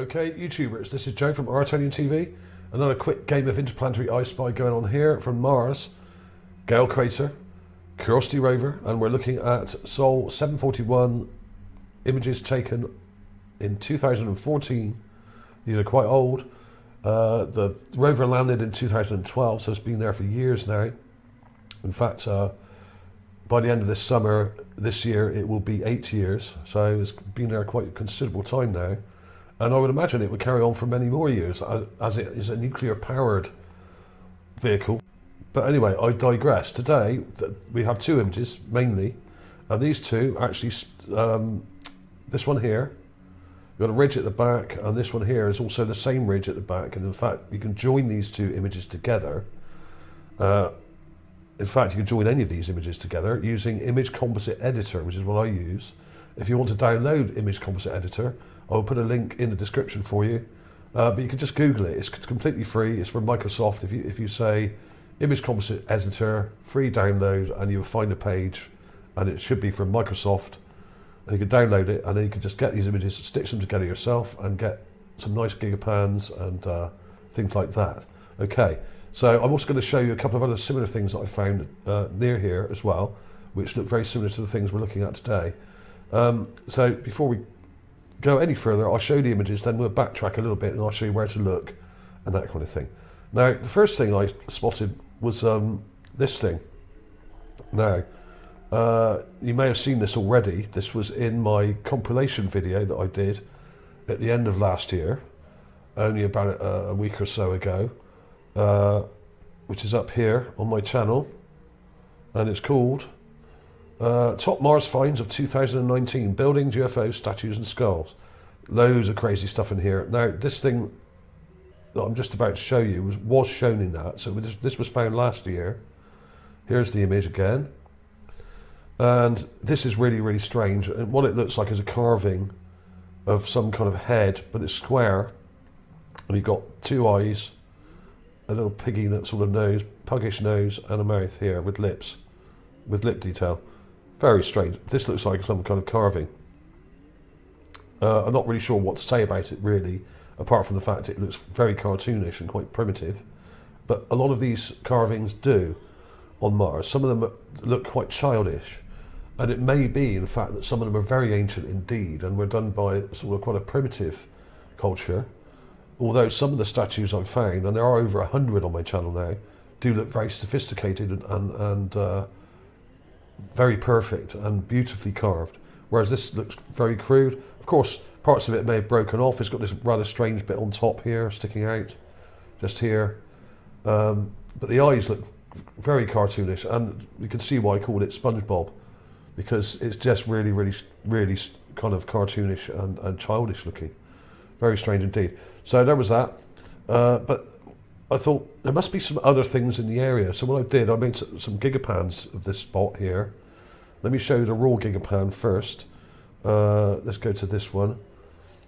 Okay, YouTubers, this is Joe from ArtAlienTV. Another quick game of interplanetary I Spy going on here from Mars, Gale Crater, Curiosity Rover, and we're looking at Sol 741 images taken in 2014. These are quite old. The rover landed in 2012, so it's been there for years now. In fact, by the end of this summer, this year, it will be 8 years. So it's been there quite a considerable time now. And I would imagine it would carry on for many more years as it is a nuclear-powered vehicle. But anyway, I digress. Today, we have two images, mainly. And these two, actually, this one here, you've got a ridge at the back, and this one here is also the same ridge at the back. And in fact, you can join these two images together. In fact, you can join any of these images together using Image Composite Editor, which is what I use. If you want to download Image Composite Editor, I'll put a link in the description for you. But you can just Google it. It's completely free. It's from Microsoft. If you say Image Composite Editor, free download, and you'll find a page, and it should be from Microsoft. And you can download it, and then you can just get these images, stitch them together yourself, and get some nice gigapans and things like that. Okay, so I'm also going to show you a couple of other similar things that I found near here as well, which look very similar to the things we're looking at today. So before we go any further, I'll show you the images, then we'll backtrack a little bit and I'll show you where to look and that kind of thing. Now, the first thing I spotted was this thing. Now, you may have seen this already. This was in my compilation video that I did at the end of last year, only about a week or so ago, which is up here on my channel, and it's called Top Mars Finds of 2019, Buildings, UFOs, Statues and Skulls. Loads of crazy stuff in here. Now, this thing that I'm just about to show you was shown in that. So this was found last year. Here's the image again. And this is really, really strange. And what it looks like is a carving of some kind of head, but it's square. And you've got two eyes, a little piggy sort of nose, puggish nose, and a mouth here with lips, with lip detail. Very strange. This looks like some kind of carving. I'm not really sure what to say about it really, apart from the fact it looks very cartoonish and quite primitive. But a lot of these carvings do on Mars. Some of them look quite childish. And it may be, in fact, that some of them are very ancient indeed and were done by sort of quite a primitive culture. Although some of the statues I've found, and there are over 100 on my channel now, do look very sophisticated and very perfect and beautifully carved, whereas this looks very crude. Of course, parts of it may have broken off. It's got this rather strange bit on top here, sticking out, just here. But the eyes look very cartoonish, and you can see why I called it SpongeBob, because it's just really, really, really kind of cartoonish and childish looking. Very strange indeed. So there was that. But I thought there must be some other things in the area. So what I did, I made some gigapans of this spot here. Let me show you the raw gigapan first. Let's go to this one.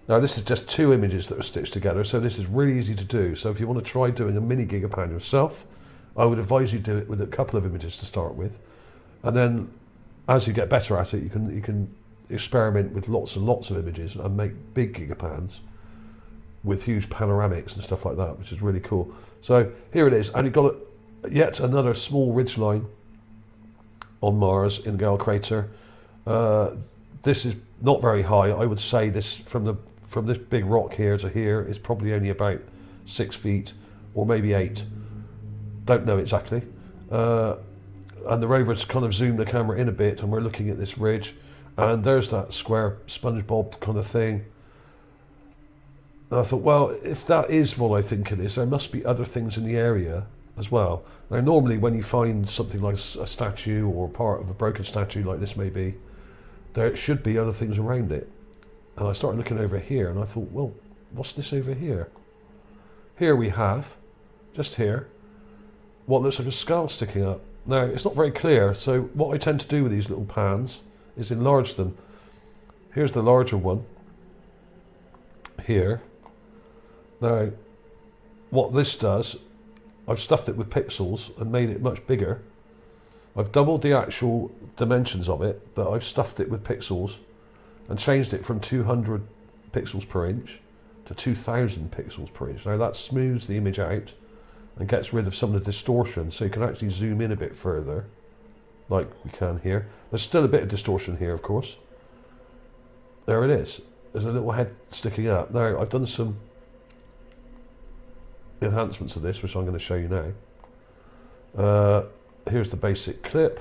Now this is just two images that are stitched together, so this is really easy to do. So if you want to try doing a mini gigapan yourself, I would advise you do it with a couple of images to start with. And then as you get better at it, you can experiment with lots and lots of images and make big gigapans with huge panoramics and stuff like that, which is really cool. So here it is, and you've got yet another small ridgeline on Mars in Gale Crater. This is not very high. I would say this from this big rock here to here is probably only about 6 feet or maybe 8. Don't know exactly. And the rover's kind of zoomed the camera in a bit, and we're looking at this ridge, and there's that square SpongeBob kind of thing. And I thought, well, if that is what I think it is, there must be other things in the area as well. Now, normally when you find something like a statue or part of a broken statue like this may be, there should be other things around it. And I started looking over here, and I thought, well, what's this over here? Here we have, just here, what looks like a skull sticking up. Now, it's not very clear, so what I tend to do with these little pans is enlarge them. Here's the larger one, here. Now, what this does, I've stuffed it with pixels and made it much bigger. I've doubled the actual dimensions of it, but I've stuffed it with pixels and changed it from 200 pixels per inch to 2000 pixels per inch. Now that smooths the image out and gets rid of some of the distortion, so you can actually zoom in a bit further, like we can here. There's still a bit of distortion here, of course. There it is. There's a little head sticking up. Now, I've done some enhancements of this, which I'm going to show you now. Here's the basic clip.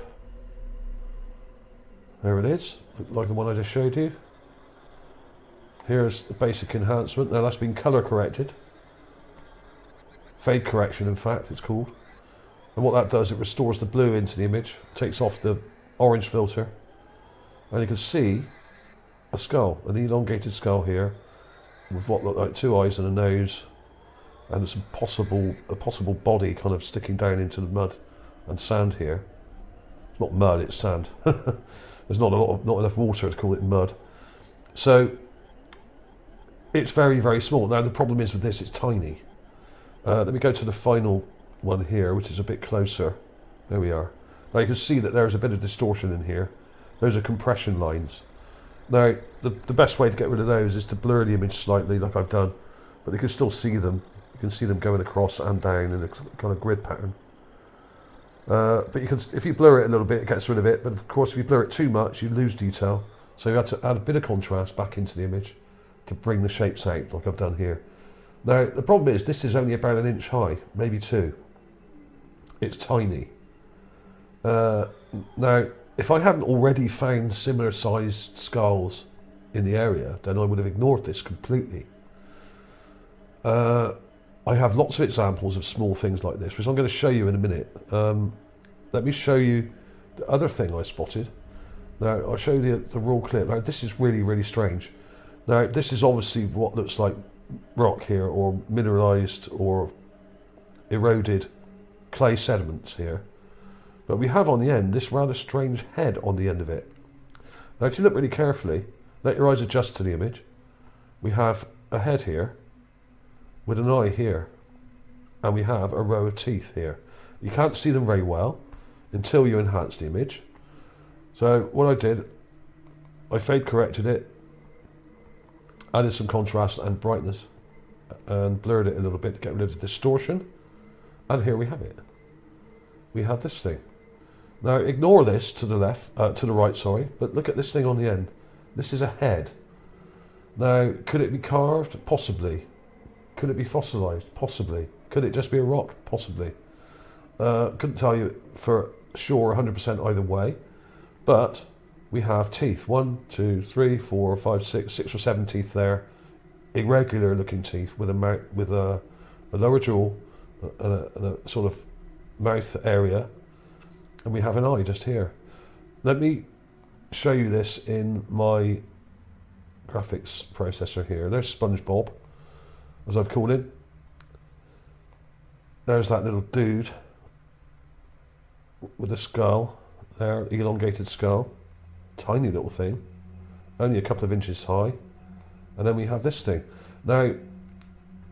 There it is, like the one I just showed you. Here's the basic enhancement. Now that's been color corrected. Fade correction, in fact, it's called. And what that does, it restores the blue into the image, takes off the orange filter, and you can see a skull, an elongated skull here, with what look like two eyes and a nose, and some a possible body kind of sticking down into the mud and sand here. It's not mud, it's sand. There's not enough water to call it mud. So it's very, very small. Now the problem is with this, it's tiny. Let me go to the final one here, which is a bit closer. There we are. Now you can see that there's a bit of distortion in here. Those are compression lines. Now the best way to get rid of those is to blur the image slightly, like I've done, but you can still see them. You can see them going across and down in a kind of grid pattern. But you can, if you blur it a little bit, it gets rid of it. But of course, if you blur it too much, you lose detail. So you have to add a bit of contrast back into the image to bring the shapes out, like I've done here. Now, the problem is this is only about 1 inch high, maybe 2. It's tiny. Now, if I hadn't already found similar sized skulls in the area, then I would have ignored this completely. I have lots of examples of small things like this, which I'm going to show you in a minute. Let me show you the other thing I spotted. Now, I'll show you the raw clip. Now, this is really, really strange. Now, this is obviously what looks like rock here, or mineralized or eroded clay sediments here. But we have on the end this rather strange head on the end of it. Now, if you look really carefully, let your eyes adjust to the image. We have a head here with an eye here, and we have a row of teeth here. You can't see them very well until you enhance the image. So what I did, I fade corrected it, added some contrast and brightness, and blurred it a little bit to get rid of the distortion. And here we have it. We have this thing. Now ignore this to the left, to the right, sorry, but look at this thing on the end. This is a head. Now, could it be carved? Possibly. Could it be fossilized? Possibly. Could it just be a rock? Possibly. Couldn't tell you for sure 100% either way, but we have teeth. 1, 2, 3, 4, 5, 6 or 7 teeth there. Irregular looking teeth with a mouth, with a lower jaw and a sort of mouth area, and we have an eye just here. Let me show you this in my graphics processor here. There's SpongeBob, as I've called him. There's that little dude with the skull there, elongated skull, tiny little thing, only a couple of inches high. And then we have this thing. Now,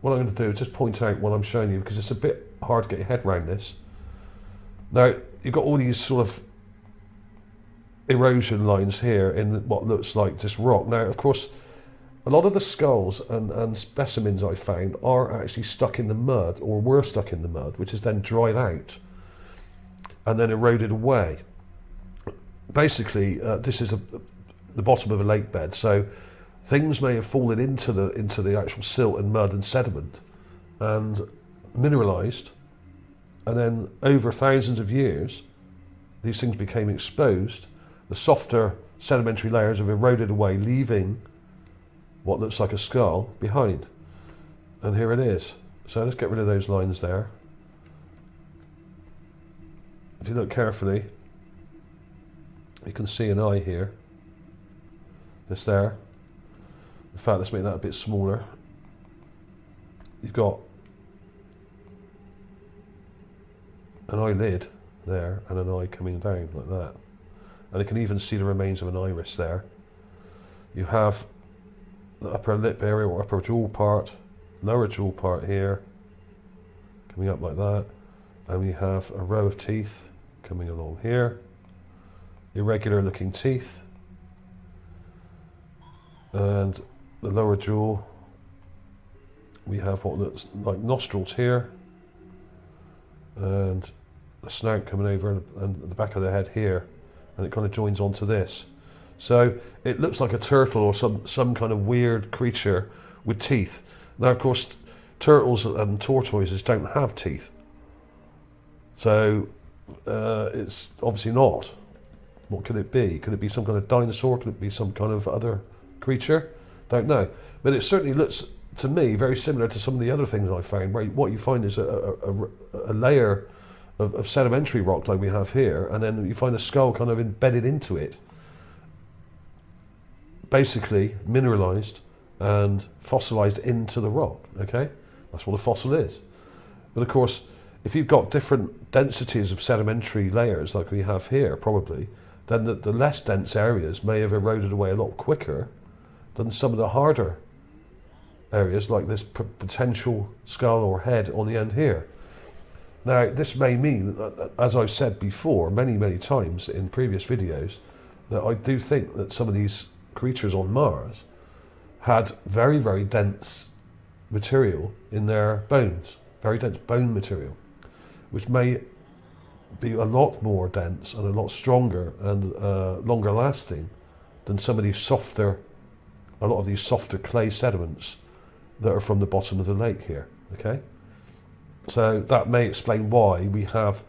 what I'm going to do is just point out what I'm showing you, because it's a bit hard to get your head around this. Now, you've got all these sort of erosion lines here in what looks like just rock. Now, of course, a lot of the skulls and specimens I found are actually stuck in the mud, or were stuck in the mud, which is then dried out and then eroded away. Basically, this is the bottom of a lake bed, so things may have fallen into the actual silt and mud and sediment and mineralized, and then over thousands of years, these things became exposed. The softer sedimentary layers have eroded away, leaving what looks like a skull behind. And here it is. So let's get rid of those lines there. If you look carefully, you can see an eye here. Just there. In fact, let's make that a bit smaller. You've got an eyelid there and an eye coming down like that. And you can even see the remains of an iris there. You have the upper lip area or upper jaw part, lower jaw part here, coming up like that. And we have a row of teeth coming along here. Irregular looking teeth. And the lower jaw we have what looks like nostrils here, and the snout coming over and the back of the head here, and it kind of joins onto this. So it looks like a turtle or some kind of weird creature with teeth. Now, of course, turtles and tortoises don't have teeth, so it's obviously not. What could it be? Could it be some kind of dinosaur? Could it be some kind of other creature? Don't know. But it certainly looks, to me, very similar to some of the other things I found, where what you find is a layer of sedimentary rock like we have here, and then you find a skull kind of embedded into it, basically mineralized and fossilized into the rock. Okay, that's what a fossil is. But of course, if you've got different densities of sedimentary layers like we have here, probably, then the less dense areas may have eroded away a lot quicker than some of the harder areas, like this potential skull or head on the end here. Now, this may mean, as I've said before many times in previous videos, that I do think that some of these creatures on Mars had very dense material in their bones, very dense bone material, which may be a lot more dense and a lot stronger and longer lasting than some of these softer, a lot of these softer clay sediments that are from the bottom of the lake here. Okay, so that may explain why we have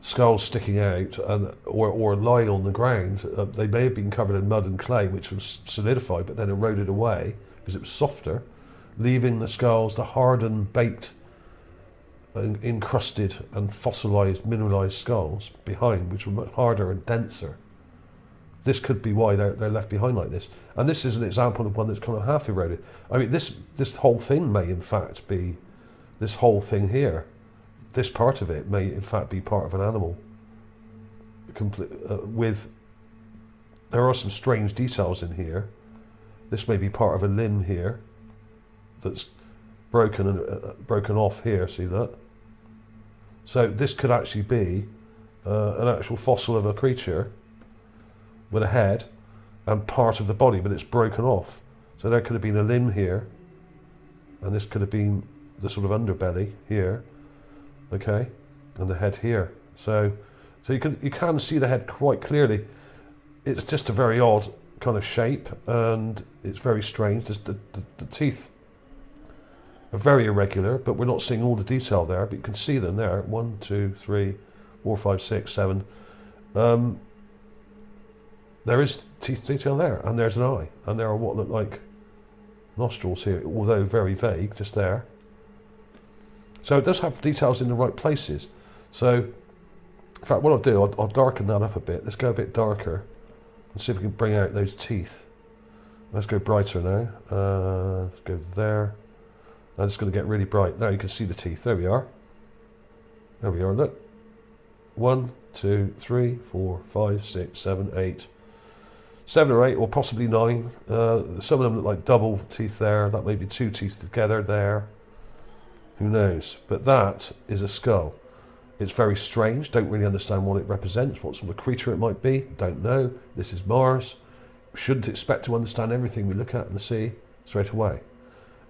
skulls sticking out and or lying on the ground. They may have been covered in mud and clay, which was solidified but then eroded away because it was softer, leaving the skulls, the hardened, baked, encrusted and fossilized, mineralized skulls behind, which were much harder and denser. This could be why they're left behind like this. And this is an example of one that's kind of half eroded. I mean, this whole thing may in fact be, this whole thing here, this part of it may in fact be part of an animal. There are some strange details in here. This may be part of a limb here that's broken and broken off here. See that? So this could actually be an actual fossil of a creature with a head and part of the body, but it's broken off. So there could have been a limb here, and this could have been the sort of underbelly here, okay, and the head here. So you can see the head quite clearly. It's just a very odd kind of shape, and it's very strange. The teeth are very irregular, but we're not seeing all the detail there, but you can see them there. 1, 2, 3, 4, 5, 6, 7. There is teeth detail there, and there's an eye, and there are what look like nostrils here, although very vague, just there. So it does have details in the right places. So, in fact, what I'll do, I'll darken that up a bit. Let's go a bit darker and see if we can bring out those teeth. Let's go brighter now. Let's go there. I'm just going to get really bright. Now you can see the teeth. There we are. There we are, look. 1, 2, 3, 4, 5, 6, 7, 8. 7 or 8, or possibly 9. Some of them look like double teeth there. That may be 2 teeth together there. Who knows? But that is a skull. It's very strange. Don't really understand what it represents. What sort of creature it might be. Don't know. This is Mars. Shouldn't expect to understand everything we look at and see straight away,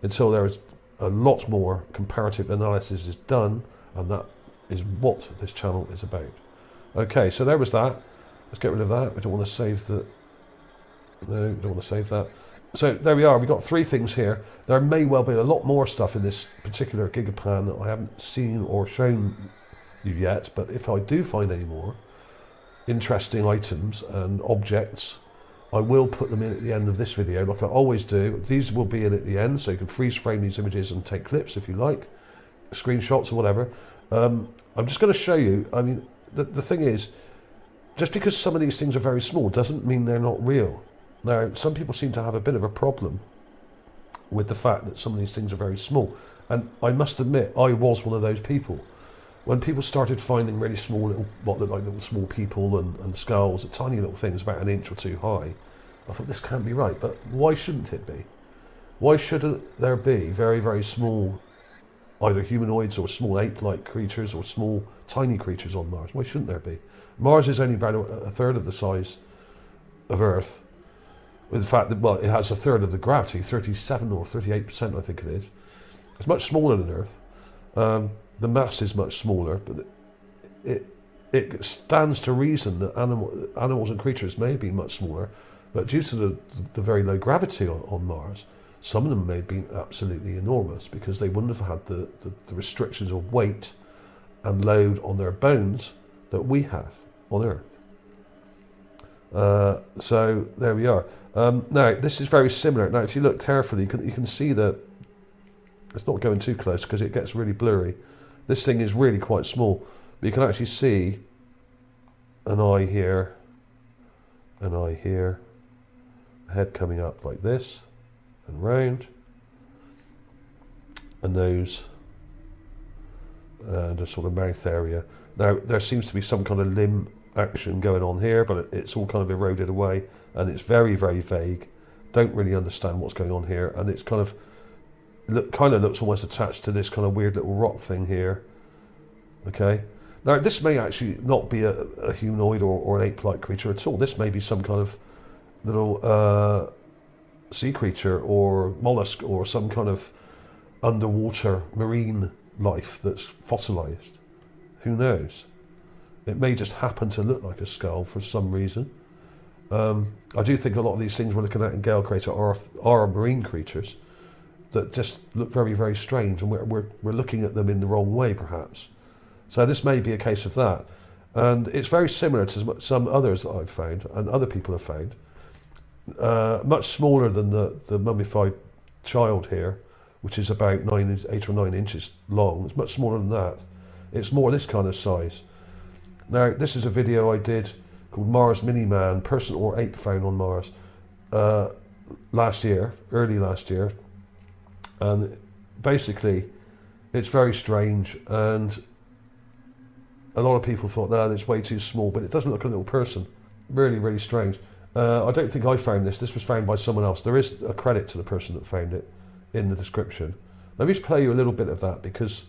until there is a lot more comparative analysis is done, and that is what this channel is about. Okay, so there was that. Let's get rid of that. We don't want to save the... No, we don't want to save that. So there we are. We've got 3 things here. There may well be a lot more stuff in this particular gigapan that I haven't seen or shown you yet, but if I do find any more interesting items and objects, I will put them in at the end of this video, like I always do. These will be in at the end, so you can freeze frame these images and take clips if you like, screenshots or whatever. I'm just going to show you. I mean, the thing is, just because some of these things are very small doesn't mean they're not real. Now, some people seem to have a bit of a problem with the fact that some of these things are very small. And I must admit, I was one of those people. When people started finding really small, little, what looked like little small people and skulls, tiny little things about 1 inch or 2 high, I thought, this can't be right. But why shouldn't it be? Why shouldn't there be very small, either humanoids or small ape-like creatures or small, tiny creatures on Mars? Why shouldn't there be? Mars is only about a third of the size of Earth. With the fact that, well, it has a third of the gravity, 37 or 38%, I think it is. It's much smaller than Earth. The mass is much smaller, but it stands to reason that animals and creatures may have been much smaller, but due to the very low gravity on Mars, some of them may have been absolutely enormous because they wouldn't have had the restrictions of weight and load on their bones that we have on Earth. So there we are. Now this is very similar. Now if you look carefully, you can see that it's not going too close because it gets really blurry. This thing is really quite small, but you can actually see an eye here, an eye here, a head coming up like this and round, a nose, and a sort of mouth area. Now there seems to be some kind of limb action going on here, but it's all kind of eroded away, and it's very, very vague. Don't really understand what's going on here, and it's kind of looks almost attached to this kind of weird little rock thing here. Okay, now this may actually not be a humanoid or an ape-like creature at all. This may be some kind of little sea creature or mollusk or some kind of underwater marine life that's fossilized. Who knows? It may just happen to look like a skull for some reason. I do think a lot of these things we're looking at in Gale Crater are marine creatures that just look very, very strange, and we're looking at them in the wrong way, perhaps. So this may be a case of that. And it's very similar to some others that I've found, and other people have found. Much smaller than the mummified child here, which is about 8 or 9 inches long. It's much smaller than that. It's more this kind of size. Now, this is a video I did called Mars Mini-Man, Person or Ape Found on Mars, early last year. And basically, it's very strange, and a lot of people thought, no, it's way too small, but it doesn't look like a little person. Really, really strange. I don't think I found this. This was found by someone else. There is a credit to the person that found it in the description. Let me just play you a little bit of that, because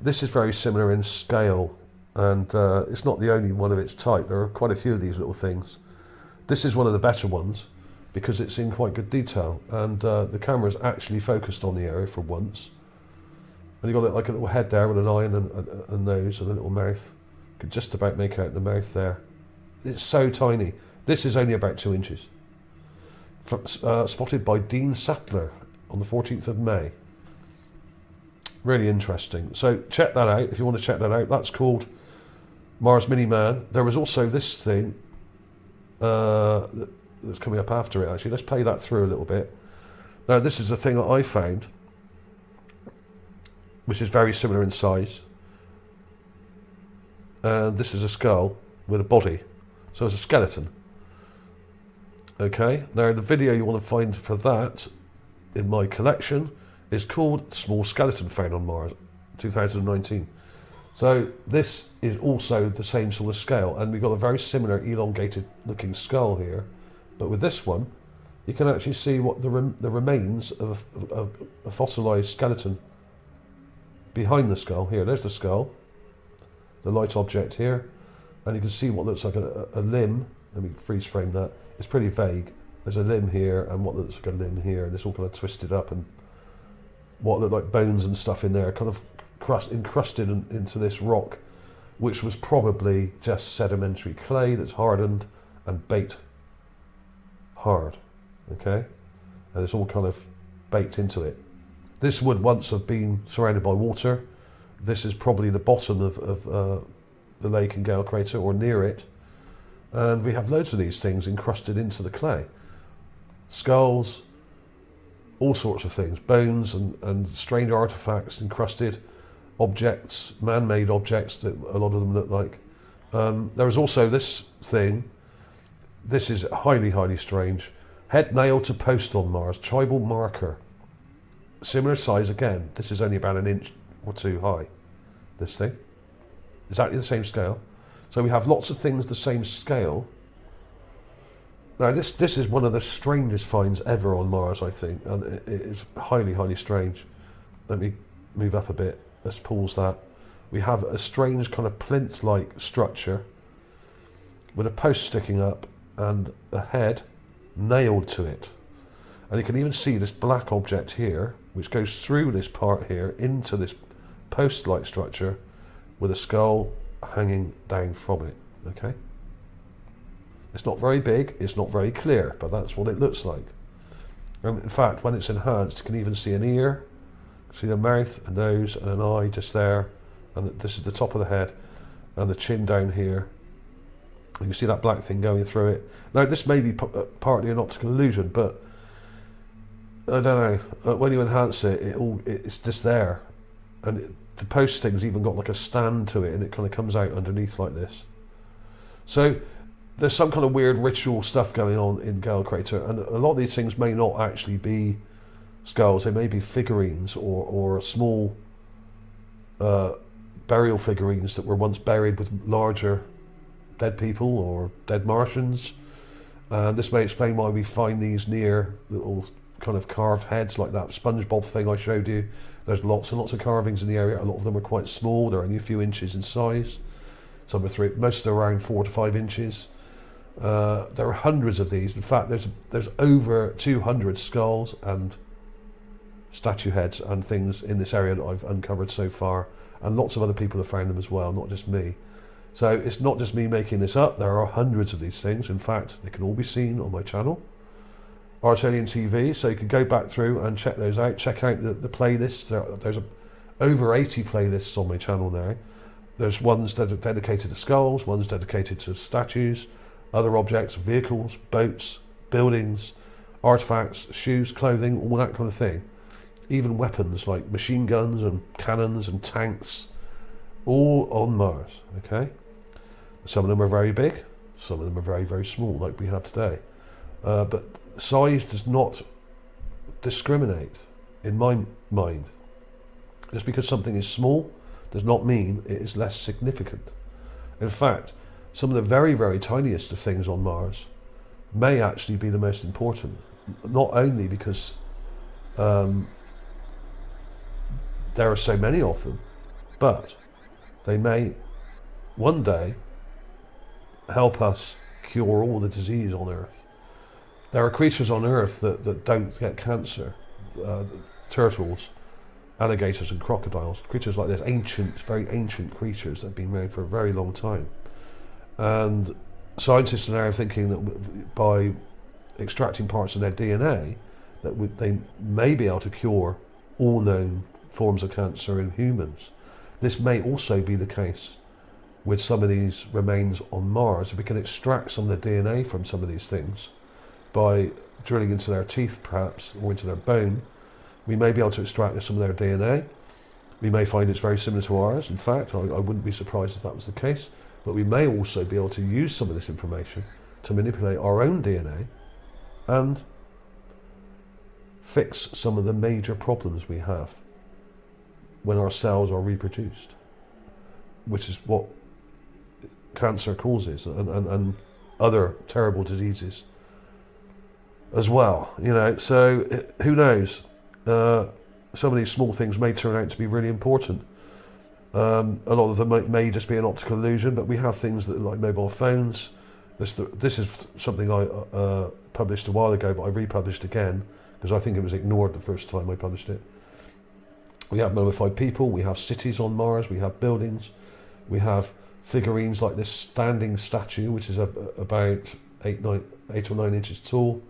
this is very similar in scale, and it's not the only one of its type. There are quite a few of these little things. This is one of the better ones because it's in quite good detail, and the camera's actually focused on the area for once. And you've got like a little head there with an eye and a nose and a little mouth. You could just about make out the mouth there. It's so tiny. This is only about 2 inches. Spotted by Dean Sattler on the 14th of May. Really interesting. So check that out if you want to check that out. That's called Mars Mini-Man. There was also this thing that's coming up after it, actually. Let's play that through a little bit. Now, this is a thing that I found, which is very similar in size. And this is a skull with a body. So it's a skeleton. Okay, now the video you want to find for that in my collection is called Small Skeleton Found on Mars, 2019. So this is also the same sort of scale, and we've got a very similar elongated looking skull here, but with this one you can actually see what the remains of a fossilized skeleton behind the skull. Here, there's the skull, the light object here, and you can see what looks like a limb. Let me freeze frame that. It's pretty vague. There's a limb here and what looks like a limb here, and it's all kind of twisted up, and what look like bones and stuff in there, kind of encrusted into this rock, which was probably just sedimentary clay that's hardened and baked hard. Okay, and it's all kind of baked into it. This would once have been surrounded by water. This is probably the bottom of the lake in Gale Crater, or near it, and we have loads of these things encrusted into the clay. Skulls, all sorts of things, bones and strange artifacts, encrusted objects, man-made objects that a lot of them look like. There is also this thing. This is highly, highly strange. Head nailed to post on Mars, tribal marker. Similar size again. This is only about 1 inch or 2 high. This thing. Exactly the same scale. So we have lots of things the same scale. Now this is one of the strangest finds ever on Mars, I think, and it is highly, highly strange. Let me move up a bit. Let's pause that. We have a strange kind of plinth-like structure with a post sticking up and a head nailed to it. And you can even see this black object here, which goes through this part here into this post-like structure with a skull hanging down from it, okay? It's not very big, it's not very clear, but that's what it looks like. And in fact, when it's enhanced, you can even see an ear, see the mouth, a nose, and an eye just there. And this is the top of the head, and the chin down here. You can see that black thing going through it. Now, this may be partly an optical illusion, but I don't know. When you enhance it, it's just there. And the post thing's even got like a stand to it, and it kind of comes out underneath like this. So there's some kind of weird ritual stuff going on in Crater, and a lot of these things may not actually be skulls. They may be figurines or small burial figurines that were once buried with larger dead people or dead Martians. And this may explain why we find these near little kind of carved heads like that SpongeBob thing I showed you. There's lots and lots of carvings in the area. A lot of them are quite small. They're only a few inches in size. Some are most are around 4 to 5 inches. There are hundreds of these. In fact, there's over 200 skulls and statue heads and things in this area that I've uncovered so far, and lots of other people have found them as well, not just me. So it's not just me making this up. There are hundreds of these things. In fact, they can all be seen on my channel, ArtAlienTV. So you can go back through and check those out. Check out the playlists. There's over 80 playlists on my channel now. There's ones that are dedicated to skulls, ones dedicated to statues, other objects, vehicles, boats, buildings, artifacts, shoes, clothing, all that kind of thing. Even weapons like machine guns and cannons and tanks, all on Mars, okay? Some of them are very big, some of them are very, very small, like we have today. But size does not discriminate, in my mind. Just because something is small does not mean it is less significant. In fact, some of the very, very tiniest of things on Mars may actually be the most important, not only because there are so many of them, but they may one day help us cure all the disease on Earth. There are creatures on Earth that don't get cancer. Turtles, alligators and crocodiles, creatures like this, ancient, very ancient creatures that have been around for a very long time. And scientists are now thinking that by extracting parts of their DNA, that they may be able to cure all known forms of cancer in humans. This may also be the case with some of these remains on Mars. If we can extract some of the DNA from some of these things by drilling into their teeth perhaps, or into their bone, we may be able to extract some of their DNA. We may find it's very similar to ours. In fact, I wouldn't be surprised if that was the case. But we may also be able to use some of this information to manipulate our own DNA and fix some of the major problems we have when our cells are reproduced, which is what cancer causes and other terrible diseases as well. You know, so who knows? Some of these small things may turn out to be really important. A lot of them may just be an optical illusion, but we have things that like mobile phones. This is something I published a while ago, but I republished again because I think it was ignored the first time I published it. We have mummified people, we have cities on Mars, we have buildings, we have figurines like this standing statue, which is about 8 or 9 inches tall,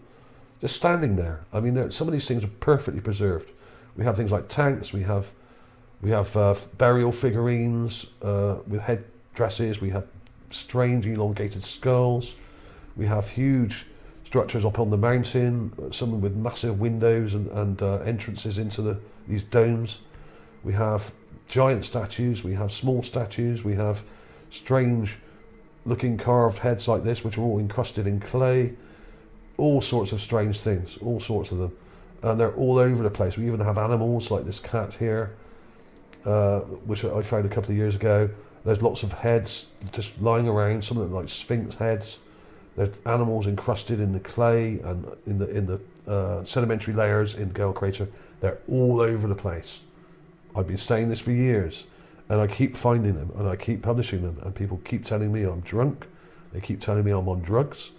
just standing there. I mean, some of these things are perfectly preserved. We have things like tanks, we have burial figurines with head dresses, we have strange elongated skulls, we have huge structures up on the mountain, some with massive windows and entrances into these domes. We have giant statues, we have small statues, we have strange looking carved heads like this, which are all encrusted in clay. All sorts of strange things, all sorts of them. And they're all over the place. We even have animals like this cat here, which I found a couple of years ago. There's lots of heads just lying around, some of them like sphinx heads. There's animals encrusted in the clay and in the sedimentary layers in Gale Crater. They're all over the place. I've been saying this for years, and I keep finding them, and I keep publishing them, and people keep telling me I'm drunk. They keep telling me I'm on drugs,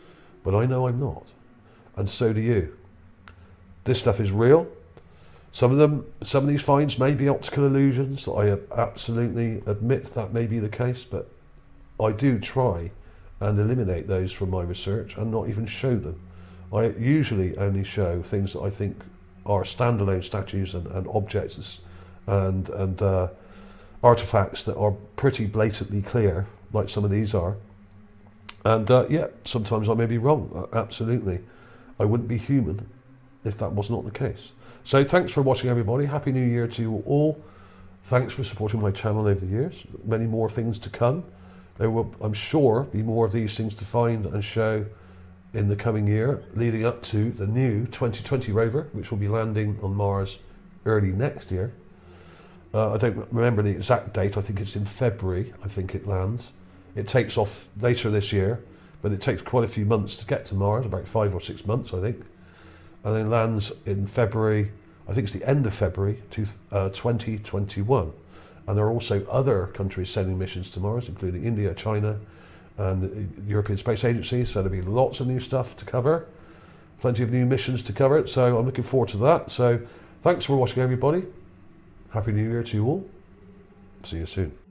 but I know I'm not. And so do you. This stuff is real. Some of these finds may be optical illusions. I absolutely admit that may be the case, but I do try and eliminate those from my research and not even show them. I usually only show things that I think are standalone statues and objects and artifacts that are pretty blatantly clear, like some of these are. And yeah, sometimes I may be wrong, absolutely. I wouldn't be human if that was not the case. So thanks for watching, everybody. Happy New Year to you all. Thanks for supporting my channel over the years. Many more things to come. There will, I'm sure, be more of these things to find and show in the coming year, leading up to the new 2020 Rover, which will be landing on Mars early next year. I don't remember the exact date. I think it's in February, I think it lands. It takes off later this year, but it takes quite a few months to get to Mars, about 5 or 6 months, I think. And then lands in February, I think it's the end of February 2021. And there are also other countries sending missions to Mars, including India, China, and the European Space Agency. So there'll be lots of new stuff to cover, plenty of new missions to cover. So I'm looking forward to that. So thanks for watching, everybody. Happy New Year to you all. See you soon.